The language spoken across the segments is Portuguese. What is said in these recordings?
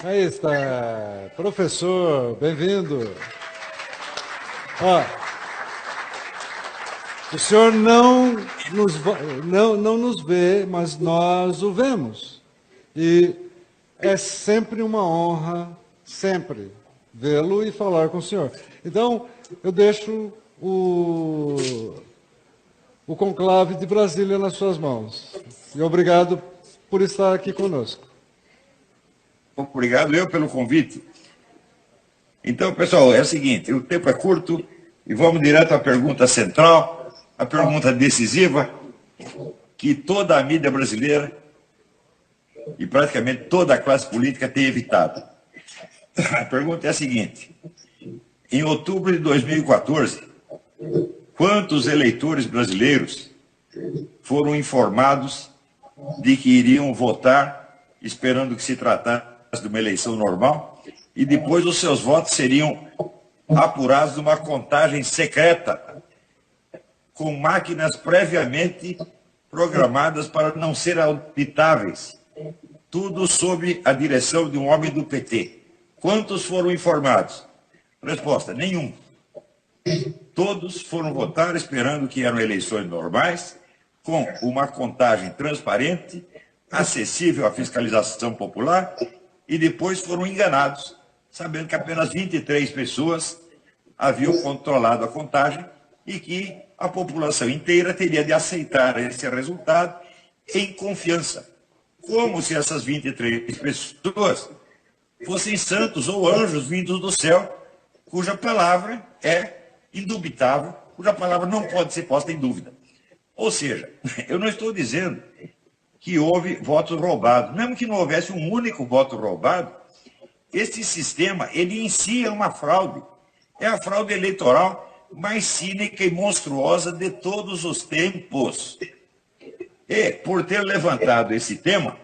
Aí está, professor, bem-vindo. Ó, o senhor não nos vê, mas nós o vemos. E é sempre uma honra, sempre, vê-lo e falar com o senhor. Então, eu deixo o conclave de Brasília nas suas mãos. E obrigado por estar aqui conosco. Obrigado eu pelo convite. Então, pessoal, é o seguinte, o tempo é curto e vamos direto à pergunta central, a pergunta decisiva, que toda a mídia brasileira e praticamente toda a classe política tem evitado. A pergunta é a seguinte: em outubro de 2014, quantos eleitores brasileiros foram informados de que iriam votar, esperando que se tratasse de uma eleição normal, e depois os seus votos seriam apurados numa contagem secreta, com máquinas previamente programadas para não ser auditáveis, tudo sob a direção de um homem do PT. Quantos foram informados? Resposta: nenhum. Todos foram votar esperando que eram eleições normais, com uma contagem transparente, acessível à fiscalização popular, e depois foram enganados, sabendo que apenas 23 pessoas haviam controlado a contagem e que a população inteira teria de aceitar esse resultado em confiança, como se essas 23 pessoas fossem santos ou anjos vindos do céu, cuja palavra é indubitável, cuja palavra não pode ser posta em dúvida. Ou seja, eu não estou dizendo que houve votos roubados. Mesmo que não houvesse um único voto roubado, este sistema, ele em si é uma fraude. É a fraude eleitoral mais cínica e monstruosa de todos os tempos. E, por ter levantado esse tema,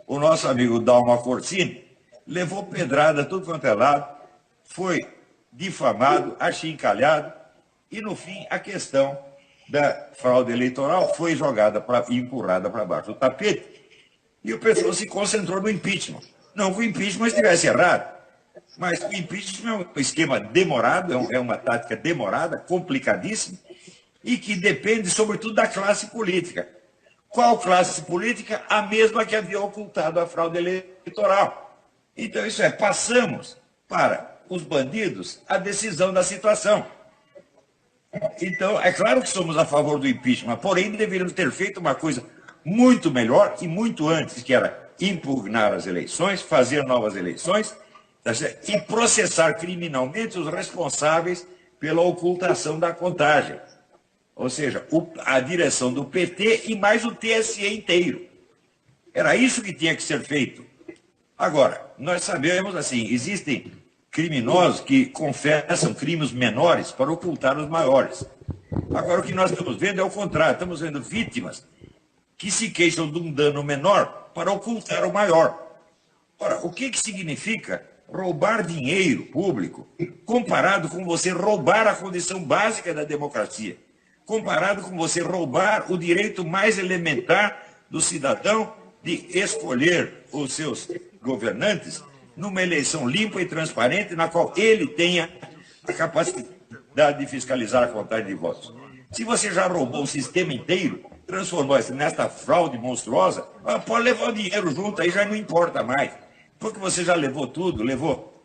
o nosso amigo Dalma Corsini levou pedrada tudo quanto é lado, foi difamado, achincalhado, e, no fim, a questão da fraude eleitoral foi jogada e empurrada para baixo do tapete, e o pessoal se concentrou no impeachment. Não que o impeachment estivesse errado, mas o impeachment é um esquema demorado, é uma tática demorada, complicadíssima, e que depende, sobretudo, da classe política. Qual classe política? A mesma que havia ocultado a fraude eleitoral. Então, isso é, passamos para os bandidos a decisão da situação. Então, é claro que somos a favor do impeachment, porém deveríamos ter feito uma coisa muito melhor e muito antes, que era impugnar as eleições, fazer novas eleições, e processar criminalmente os responsáveis pela ocultação da contagem. Ou seja, a direção do PT e mais o TSE inteiro. Era isso que tinha que ser feito. Agora, nós sabemos assim, existem criminosos que confessam crimes menores para ocultar os maiores. Agora, o que nós estamos vendo é o contrário. Estamos vendo vítimas que se queixam de um dano menor para ocultar o maior. Ora, o que significa roubar dinheiro público comparado com você roubar a condição básica da democracia? Comparado com você roubar o direito mais elementar do cidadão de escolher os seus governantes numa eleição limpa e transparente, na qual ele tenha a capacidade de fiscalizar a contagem de votos. Se você já roubou o sistema inteiro, transformou-se nesta fraude monstruosa, pode levar o dinheiro junto, aí já não importa mais. Porque você já levou tudo, levou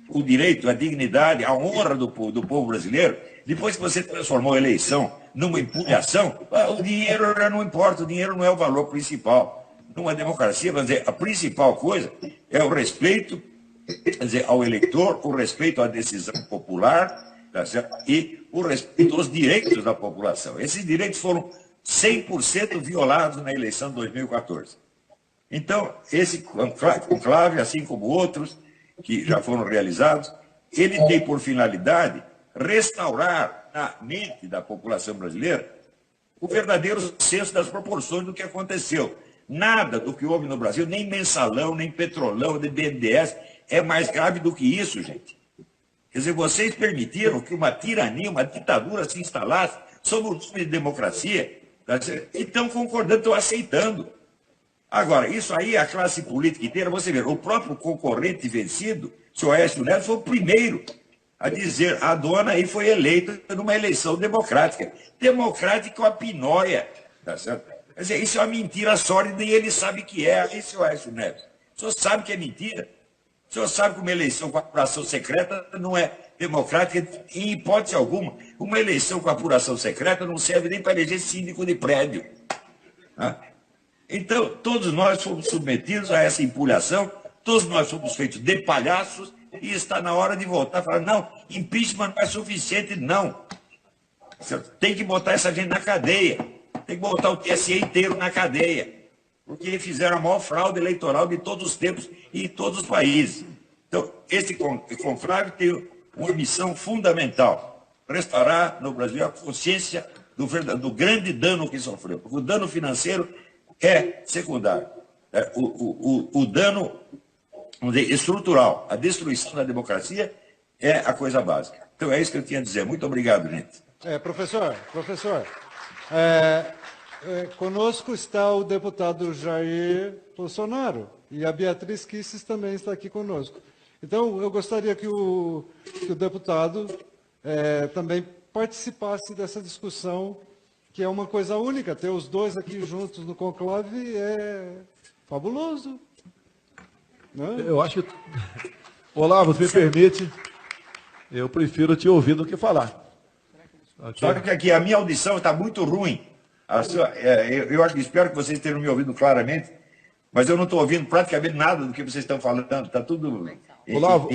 o direito, a dignidade, a honra do povo brasileiro. Depois que você transformou a eleição numa impugnação, o dinheiro já não importa, o dinheiro não é o valor principal. Numa democracia, vamos dizer, a principal coisa é o respeito, quer dizer, ao eleitor, o respeito à decisão popular, tá certo? E o respeito aos direitos da população. Esses direitos foram 100% violados na eleição de 2014. Então, esse conclave, assim como outros que já foram realizados, ele tem por finalidade restaurar na mente da população brasileira o verdadeiro senso das proporções do que aconteceu. Nada do que houve no Brasil, nem mensalão, nem petrolão, nem BNDES, é mais grave do que isso, gente. Quer dizer, vocês permitiram que uma tirania, uma ditadura se instalasse sob o nome de democracia, e estão concordando, estão aceitando. Agora, isso aí, a classe política inteira, você vê, o próprio concorrente vencido, o senhor Aécio Neves, foi o primeiro a dizer, a dona aí foi eleita numa eleição democrática. Democrática é uma pinóia, tá certo? Quer dizer, isso é uma mentira sólida e ele sabe que é, aí, senhor Aécio Neves. O senhor sabe que é mentira? O senhor sabe que uma eleição com apuração secreta não é democrática em hipótese alguma. Uma eleição com apuração secreta não serve nem para eleger síndico de prédio. Né? Então, todos nós fomos submetidos a essa empulhação, todos nós fomos feitos de palhaços e está na hora de voltar e falar, não, impeachment não é suficiente, não. Tem que botar essa gente na cadeia, tem que botar o TSE inteiro na cadeia, porque fizeram a maior fraude eleitoral de todos os tempos e em todos os países. Então, esse conclave tem uma missão fundamental, restaurar no Brasil a consciência do grande dano que sofreu, porque o dano financeiro é secundário. O dano, vamos dizer, estrutural, a destruição da democracia é a coisa básica. Então é isso que eu tinha a dizer. Muito obrigado, gente. Professor, conosco está o deputado Jair Bolsonaro e a Beatriz Kisses também está aqui conosco. Então, eu gostaria que o deputado também participasse dessa discussão, que é uma coisa única. Ter os dois aqui juntos no conclave é fabuloso. Né? Eu acho que... Olavo, se me permite, eu prefiro te ouvir do que falar. Okay. Só que aqui a minha audição está muito ruim. Espero que vocês tenham me ouvido claramente, mas eu não estou ouvindo praticamente nada do que vocês estão falando. Está tudo... Olavo,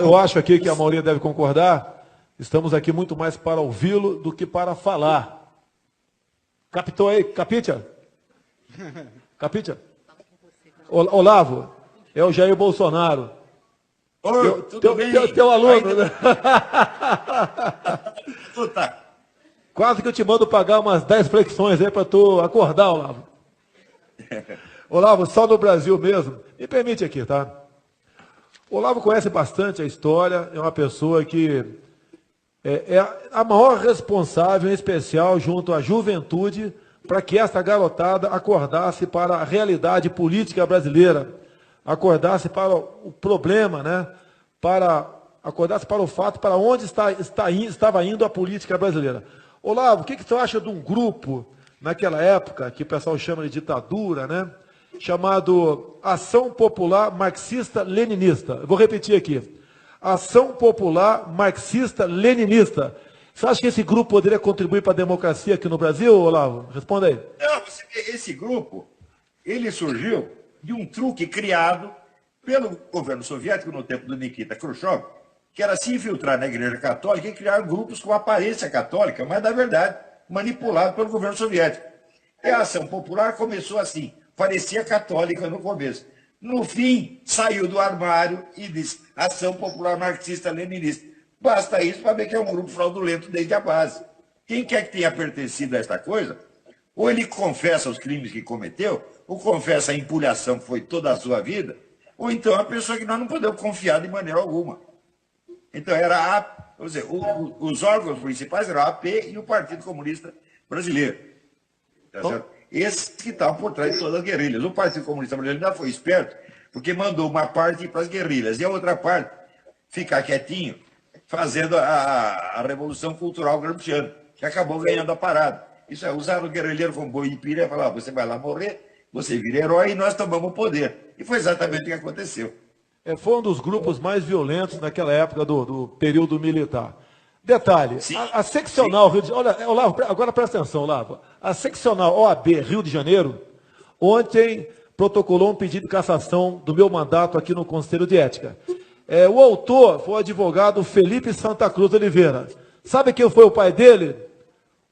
eu acho aqui que a maioria deve concordar. Estamos aqui muito mais para ouvi-lo do que para falar. Captou aí? Capita? Olavo, é o Jair Bolsonaro. Oi, tudo bem? Teu aluno, ainda... né? Quase que eu te mando pagar umas 10 flexões aí para tu acordar, Olavo. Olavo, só no Brasil mesmo. Me permite aqui, tá? Olavo conhece bastante a história, é uma pessoa que é a maior responsável, em especial, junto à juventude, para que essa garotada acordasse para a realidade política brasileira, acordasse para o problema, né? Acordasse para o fato, para onde estava indo a política brasileira. Olavo, o que tu acha de um grupo, naquela época, que o pessoal chama de ditadura, né? Chamado Ação Popular Marxista-Leninista. Eu vou repetir aqui. Ação Popular Marxista-Leninista. Você acha que esse grupo poderia contribuir para a democracia aqui no Brasil, Olavo? Responda aí. Não, esse grupo, ele surgiu de um truque criado pelo governo soviético no tempo do Nikita Khrushchev, que era se infiltrar na Igreja Católica e criar grupos com aparência católica, mas, na verdade, manipulado pelo governo soviético. E a Ação Popular começou assim, parecia católica no começo. No fim, saiu do armário e disse Ação Popular Marxista-Leninista. Basta isso para ver que é um grupo fraudulento desde a base. Quem quer que tenha pertencido a esta coisa, ou ele confessa os crimes que cometeu, ou confessa a empulhação que foi toda a sua vida, ou então é uma pessoa que nós não podemos confiar de maneira alguma. Então, os órgãos principais eram a AP e o Partido Comunista Brasileiro. Tá certo? Esses que estavam por trás de todas as guerrilhas. O Partido Comunista Brasileiro ainda foi esperto, porque mandou uma parte ir para as guerrilhas e a outra parte ficar quietinho, fazendo a Revolução Cultural Gramsciana, que acabou ganhando a parada. Isso é, usaram o guerrilheiro como boi de pira e falaram, você vai lá morrer, você vira herói e nós tomamos o poder. E foi exatamente o que aconteceu. Foi um dos grupos mais violentos naquela época do período militar. Detalhe, a seccional Rio de Janeiro, olha, Olavo, agora presta atenção, Olavo, a seccional OAB Rio de Janeiro, ontem protocolou um pedido de cassação do meu mandato aqui no Conselho de Ética. O autor foi o advogado Felipe Santa Cruz Oliveira. Sabe quem foi o pai dele?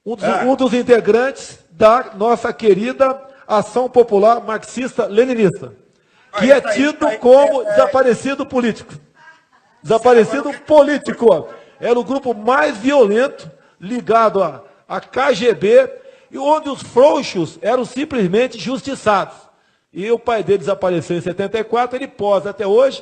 Um dos integrantes da nossa querida Ação Popular Marxista-Leninista, que é tido como desaparecido político. Desaparecido político. Era o grupo mais violento ligado à KGB e onde os frouxos eram simplesmente justiçados. E o pai dele desapareceu em 74, ele posa até hoje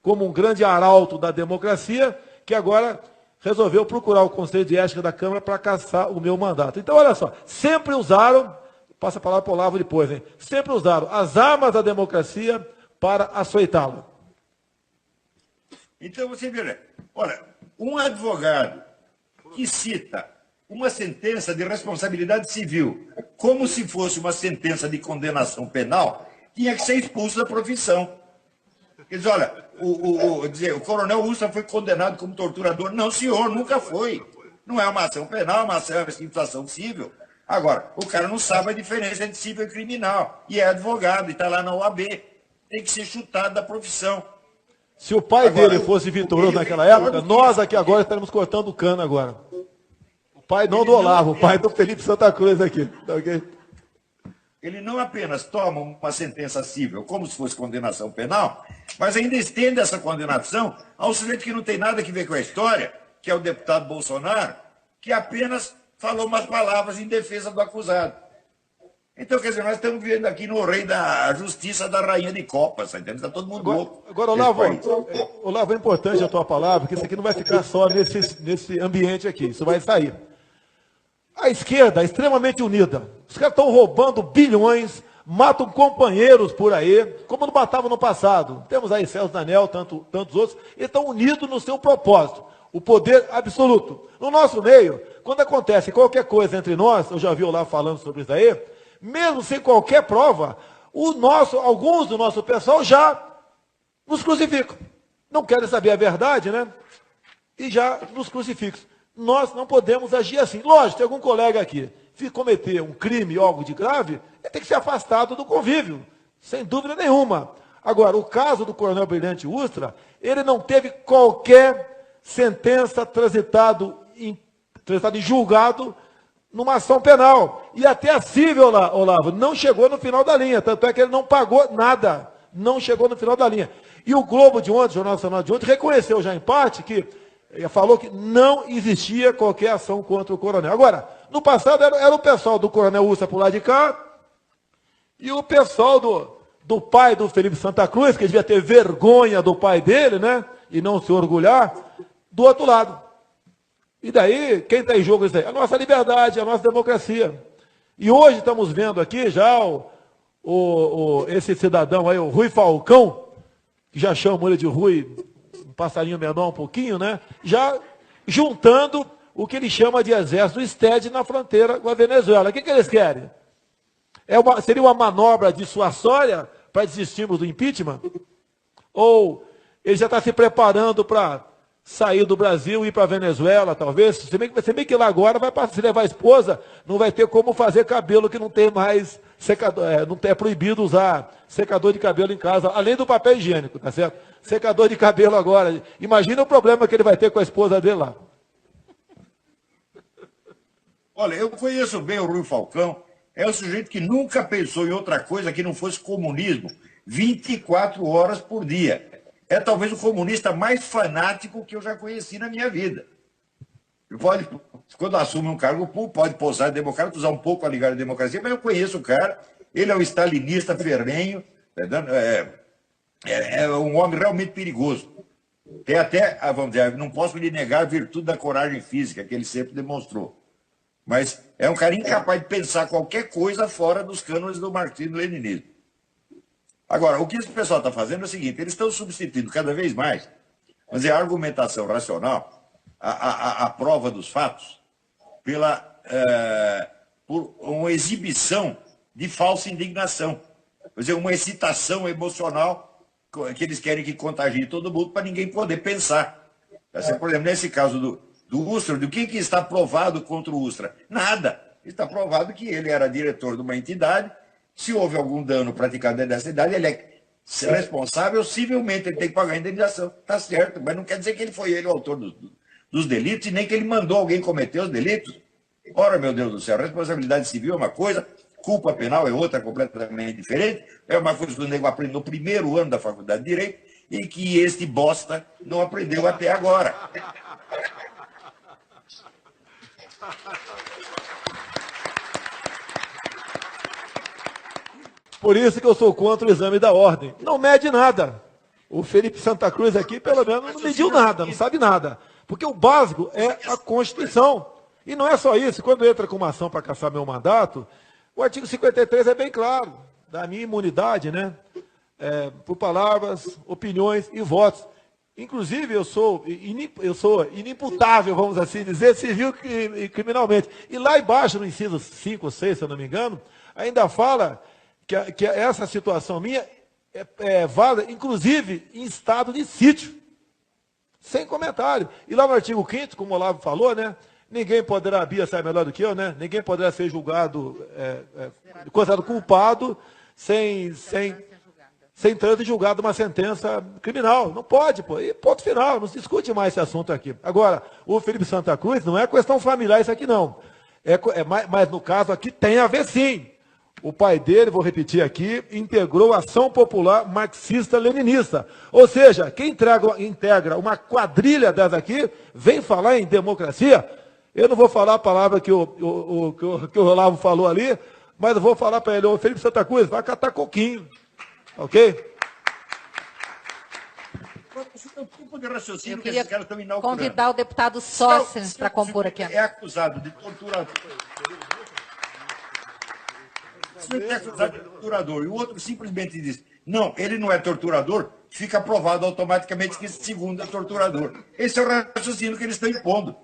como um grande arauto da democracia, que agora resolveu procurar o Conselho de Ética da Câmara para caçar o meu mandato. Então, olha só, sempre usaram, passa a palavra para o Olavo depois, hein? Sempre usaram as armas da democracia para açoitá-lo. Então, você vê, olha, um advogado que cita uma sentença de responsabilidade civil como se fosse uma sentença de condenação penal, tinha que ser expulso da profissão. Quer dizer, olha, o coronel Ustra foi condenado como torturador. Não, senhor, nunca foi. Não é uma ação penal, é uma situação civil. Agora, o cara não sabe a diferença entre civil e criminal. E é advogado, e está lá na OAB. Tem que ser chutado da profissão. Se o pai dele fosse vitorioso naquela época, nós aqui agora estaremos cortando o cano agora. O pai não do Olavo, o pai do Felipe Santa Cruz aqui. Tá ok? Ele não apenas toma uma sentença civil, como se fosse condenação penal, mas ainda estende essa condenação ao sujeito que não tem nada a ver com a história, que é o deputado Bolsonaro, que apenas falou umas palavras em defesa do acusado. Então, quer dizer, nós estamos vivendo aqui no rei da justiça da rainha de copas, tá entendendo? Está todo mundo louco. Agora, Olavo, é importante a tua palavra, porque isso aqui não vai ficar só nesse ambiente aqui, isso vai sair. A esquerda é extremamente unida. Os caras estão roubando bilhões, matam companheiros por aí, como não matavam no passado. Temos aí Celso Danel, tantos outros, e estão unidos no seu propósito, o poder absoluto. No nosso meio, quando acontece qualquer coisa entre nós, eu já vi o Olavo falando sobre isso aí, mesmo sem qualquer prova, alguns do nosso pessoal já nos crucificam. Não querem saber a verdade, né? E já nos crucificam. Nós não podemos agir assim. Lógico, tem algum colega aqui, se cometer um crime ou algo de grave, ele tem que ser afastado do convívio, sem dúvida nenhuma. Agora, o caso do coronel Brilhante Ustra, ele não teve qualquer sentença transitado em julgado numa ação penal. E até a civil, Olavo, não chegou no final da linha, tanto é que ele não pagou nada, não chegou no final da linha. E o Globo de ontem, o Jornal Nacional de ontem, reconheceu já em parte que falou que não existia qualquer ação contra o coronel. Agora, no passado era o pessoal do coronel Ustra por lá de cá e o pessoal do pai do Felipe Santa Cruz, que devia ter vergonha do pai dele, né? E não se orgulhar, do outro lado. E daí, quem está em jogo isso aí? A nossa liberdade, a nossa democracia. E hoje estamos vendo aqui já esse cidadão aí, o Rui Falcão, que já chamam ele de Rui, um passarinho menor um pouquinho, né? Já juntando o que ele chama de exército STED na fronteira com a Venezuela. O que eles querem? Seria uma manobra dissuasória para desistirmos do impeachment? Ou ele já está se preparando para sair do Brasil e ir para a Venezuela, talvez? Se bem que lá agora, se levar a esposa, não vai ter como fazer cabelo, que não tem mais secador, não é proibido usar secador de cabelo em casa, além do papel higiênico, tá certo? Secador de cabelo agora. Imagina o problema que ele vai ter com a esposa dele lá. Olha, eu conheço bem o Rui Falcão, é um sujeito que nunca pensou em outra coisa que não fosse comunismo 24 horas por dia. É talvez o comunista mais fanático que eu já conheci na minha vida. Quando assume um cargo público, pode pousar democrata, usar um pouco a ligar a democracia, mas eu conheço o cara, ele é um stalinista ferrenho, é um homem realmente perigoso. Tem até, vamos dizer, não posso lhe negar a virtude da coragem física que ele sempre demonstrou. Mas é um cara incapaz de pensar qualquer coisa fora dos cânones do marxismo-leninismo. Agora, o que esse pessoal está fazendo é o seguinte, eles estão substituindo cada vez mais, mas a argumentação racional, a prova dos fatos, por uma exibição de falsa indignação. Quer dizer, uma excitação emocional que eles querem que contagie todo mundo para ninguém poder pensar. Por exemplo, nesse caso do Ustra, do que está provado contra o Ustra? Nada. Está provado que ele era diretor de uma entidade. Se houve algum dano praticado dentro dessa entidade, ele é responsável civilmente, ele tem que pagar a indenização. Está certo, mas não quer dizer que ele foi o autor dos delitos e nem que ele mandou alguém cometer os delitos. Ora, meu Deus do céu, responsabilidade civil é uma coisa, culpa penal é outra, completamente diferente. É uma coisa que o nego aprende no primeiro ano da faculdade de Direito e que este bosta não aprendeu até agora. Por isso que eu sou contra o exame da ordem. Não mede nada. O Felipe Santa Cruz aqui, pelo menos, não mediu nada, não sabe nada. Porque o básico é a Constituição. E não é só isso. Quando entra com uma ação para caçar meu mandato, o artigo 53 é bem claro, da minha imunidade, né? Por palavras, opiniões e votos. Inclusive, eu sou inimputável, vamos assim dizer, civil e criminalmente. E lá embaixo, no inciso 5 ou 6, se eu não me engano, ainda fala que essa situação minha é válida, inclusive, em estado de sítio. Sem comentário. E lá no artigo 5º, como o Olavo falou, né? Ninguém poderá, a Bia sabe melhor do que eu, né? Ninguém poderá ser julgado, considerado culpado, sem trânsito julgado uma sentença criminal. Não pode, pô. E ponto final, não se discute mais esse assunto aqui. Agora, o Felipe Santa Cruz não é questão familiar isso aqui, não. Mas no caso aqui tem a ver sim. O pai dele, vou repetir aqui, integrou a Ação Popular Marxista-Leninista. Ou seja, quem integra uma quadrilha dessa aqui, vem falar em democracia. Eu não vou falar a palavra que o Olavo falou ali, mas eu vou falar para ele, ô Felipe Santa Cruz, vai catar coquinho. Ok? Eu queria convidar o deputado Sócrates para compor aqui. É acusado de torturador. Se ele é acusado de torturador e o outro simplesmente diz, não, ele não é torturador, fica aprovado automaticamente que esse segundo é torturador. Esse é o raciocínio que eles estão impondo.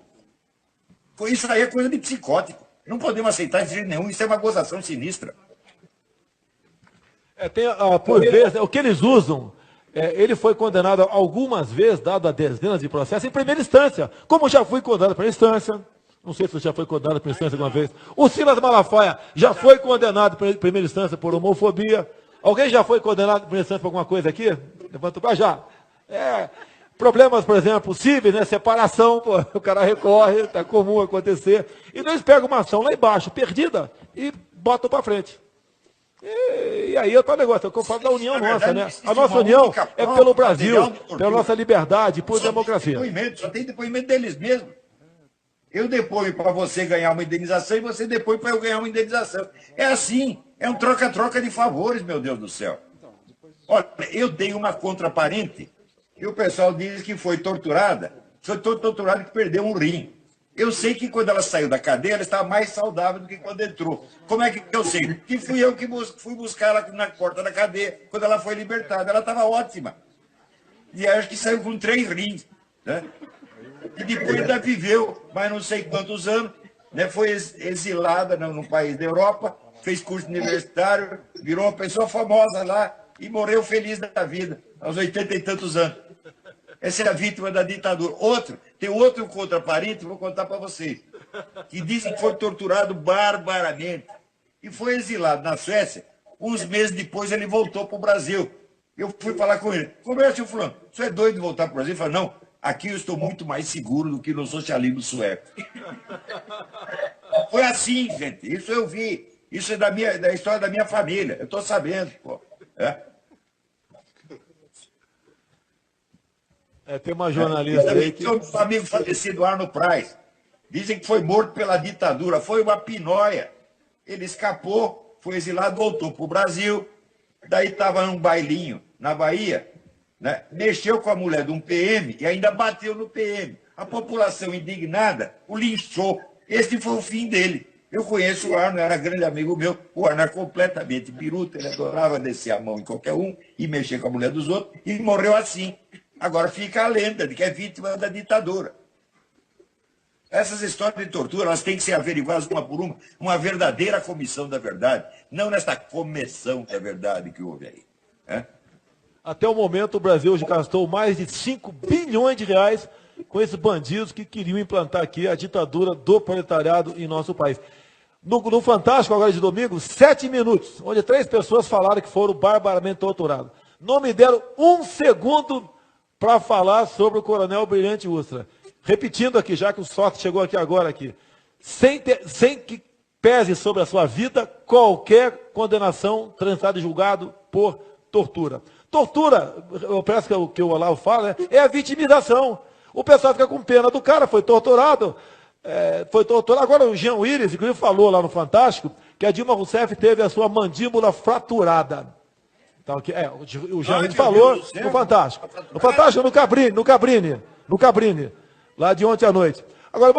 Isso aí é coisa de psicótico. Não podemos aceitar de jeito nenhum, isso é uma gozação sinistra. Por vezes, o que eles usam, ele foi condenado algumas vezes, dado a dezenas de processos, em primeira instância. Como já fui condenado em primeira instância, não sei se você já foi condenado em primeira instância alguma vez. O Silas Malafaia já foi condenado em primeira instância por homofobia. Alguém já foi condenado em primeira instância por alguma coisa aqui? Levanta o braço, já. Problemas, por exemplo, cíveis, né? Separação, pô, o cara recorre, está comum acontecer. E eles pegam uma ação lá embaixo, perdida, e botam para frente. E aí é o negócio, eu falo da união nossa, né? A nossa união é pelo Brasil, pela nossa liberdade, por democracia. Só tem depoimento deles mesmos. Eu deponho para você ganhar uma indenização e você depõe para eu ganhar uma indenização. É assim, é um troca-troca de favores, meu Deus do céu. Olha, eu tenho uma contraparente e o pessoal diz que foi torturada que perdeu um rim. Eu sei que quando ela saiu da cadeia, ela estava mais saudável do que quando entrou. Como é que eu sei? Que fui eu que fui buscar ela na porta da cadeia, quando ela foi libertada. Ela estava ótima. E acho que saiu com 3 rins, né? E depois ainda viveu mais não sei quantos anos, né? Foi exilada num país da Europa, fez curso universitário, virou uma pessoa famosa lá e morreu feliz da vida, aos 80 e tantos anos. Essa é a vítima da ditadura. Tem outro contraparente, vou contar para vocês, que dizem que foi torturado barbaramente e foi exilado na Suécia. Uns meses depois ele voltou para o Brasil. Eu fui falar com ele. Conversa, fulano, você é doido de voltar para o Brasil? Ele falou, não, aqui eu estou muito mais seguro do que no socialismo sueco. Foi assim, gente. Isso eu vi. Isso é da história da minha família. Eu estou sabendo, pô. Tem uma jornalista aí que... O amigo falecido Arno Praz. Dizem que foi morto pela ditadura. Foi uma pinóia. Ele escapou, foi exilado, voltou para o Brasil. Daí estava num bailinho na Bahia, né? Mexeu com a mulher de um PM e ainda bateu no PM. A população indignada o linchou. Esse foi o fim dele. Eu conheço o Arno, era grande amigo meu. O Arno era completamente biruta, ele adorava descer a mão em qualquer um e mexer com a mulher dos outros, e morreu assim. Agora fica a lenda de que é vítima da ditadura. Essas histórias de tortura, elas têm que ser averiguadas uma por uma verdadeira comissão da verdade, não nesta comissão da verdade que houve aí. Até o momento, o Brasil hoje gastou mais de 5 bilhões de reais com esses bandidos que queriam implantar aqui a ditadura do proletariado em nosso país. No Fantástico, agora de domingo, 7 minutos, onde 3 pessoas falaram que foram barbaramente torturados. Não me deram 1 segundo para falar sobre o coronel Brilhante Ustra. Repetindo aqui, já que o Sócrates chegou aqui agora, sem que pese sobre a sua vida qualquer condenação transitada e julgado por tortura. Tortura, parece que o que o Olavo fala, é a vitimização. O pessoal fica com pena do cara, foi torturado. Agora o Jean Willis, inclusive, falou lá no Fantástico que a Dilma Rousseff teve a sua mandíbula fraturada. Então, o Jair falou no Fantástico. No Fantástico, no Cabrini, lá de ontem à noite. Agora,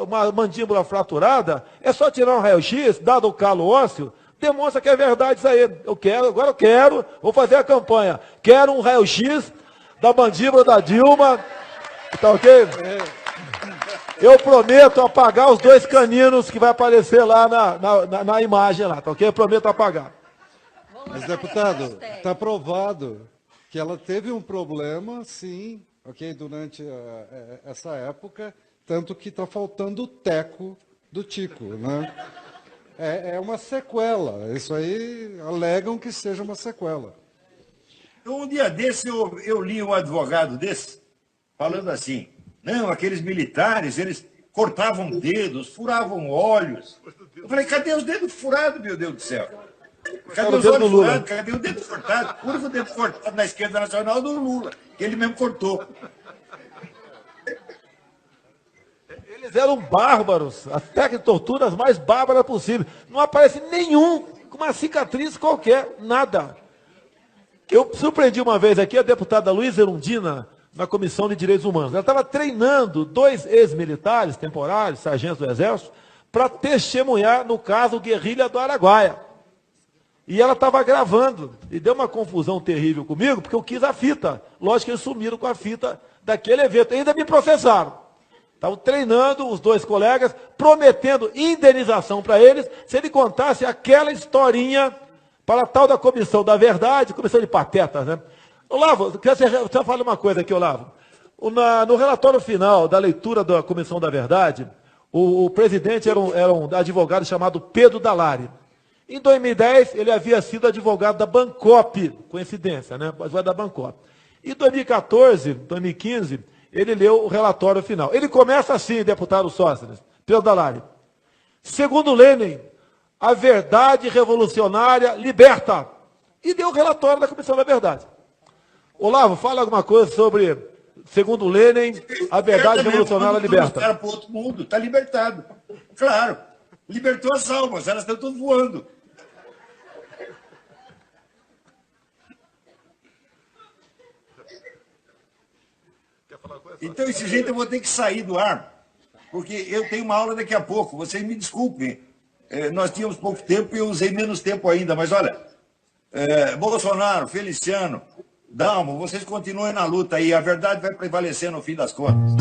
uma mandíbula fraturada, é só tirar um raio-x, dado o calo ósseo, demonstra que é verdade isso aí. Agora eu quero, vou fazer a campanha. Quero um raio-x da mandíbula da Dilma, tá ok? Eu prometo apagar os 2 caninos que vai aparecer lá na imagem lá, tá ok? Eu prometo apagar. Mas, deputado, está provado que ela teve um problema, sim, ok, durante essa época, tanto que está faltando o teco do Tico, né? É uma sequela, isso aí alegam que seja uma sequela. Um dia desse eu li um advogado desse, falando assim, não, aqueles militares, eles cortavam dedos, furavam olhos. Eu falei, cadê os dedos furados, meu Deus do céu? Cadê os olhos furados? Cadê o dedo cortado? O único dedo cortado na esquerda nacional do Lula, que ele mesmo cortou. Eles eram bárbaros, as técnicas de tortura as mais bárbaras possíveis. Não aparece nenhum com uma cicatriz qualquer, nada. Eu surpreendi uma vez aqui a deputada Luísa Erundina, na Comissão de Direitos Humanos. Ela estava treinando 2 ex-militares temporários, sargentos do Exército, para testemunhar no caso Guerrilha do Araguaia. E ela estava gravando, e deu uma confusão terrível comigo, porque eu quis a fita. Lógico que eles sumiram com a fita daquele evento, ainda me processaram. Estavam treinando os 2 colegas, prometendo indenização para eles, se ele contasse aquela historinha para a tal da Comissão da Verdade, comissão de patetas, né? Olavo, quero só falar uma coisa aqui, Olavo. No relatório final da leitura da Comissão da Verdade, o presidente era um advogado chamado Pedro Dalari. Em 2010, ele havia sido advogado da Bancop, coincidência, né? Advogado da Bancop. Em 2014, 2015, ele leu o relatório final. Ele começa assim, deputado Sóstenes, Pedro Dalari. Segundo Lenin, a verdade revolucionária liberta. E deu o relatório da Comissão da Verdade. Olavo, fala alguma coisa sobre, segundo Lenin, a verdade revolucionária liberta. Era para outro mundo, está libertado. Claro, libertou as almas, elas estão todas voando. Então, esse jeito eu vou ter que sair do ar, porque eu tenho uma aula daqui a pouco, vocês me desculpem. Nós tínhamos pouco tempo e eu usei menos tempo ainda, mas olha, Bolsonaro, Feliciano, Dalmo, vocês continuem na luta aí, a verdade vai prevalecer no fim das contas.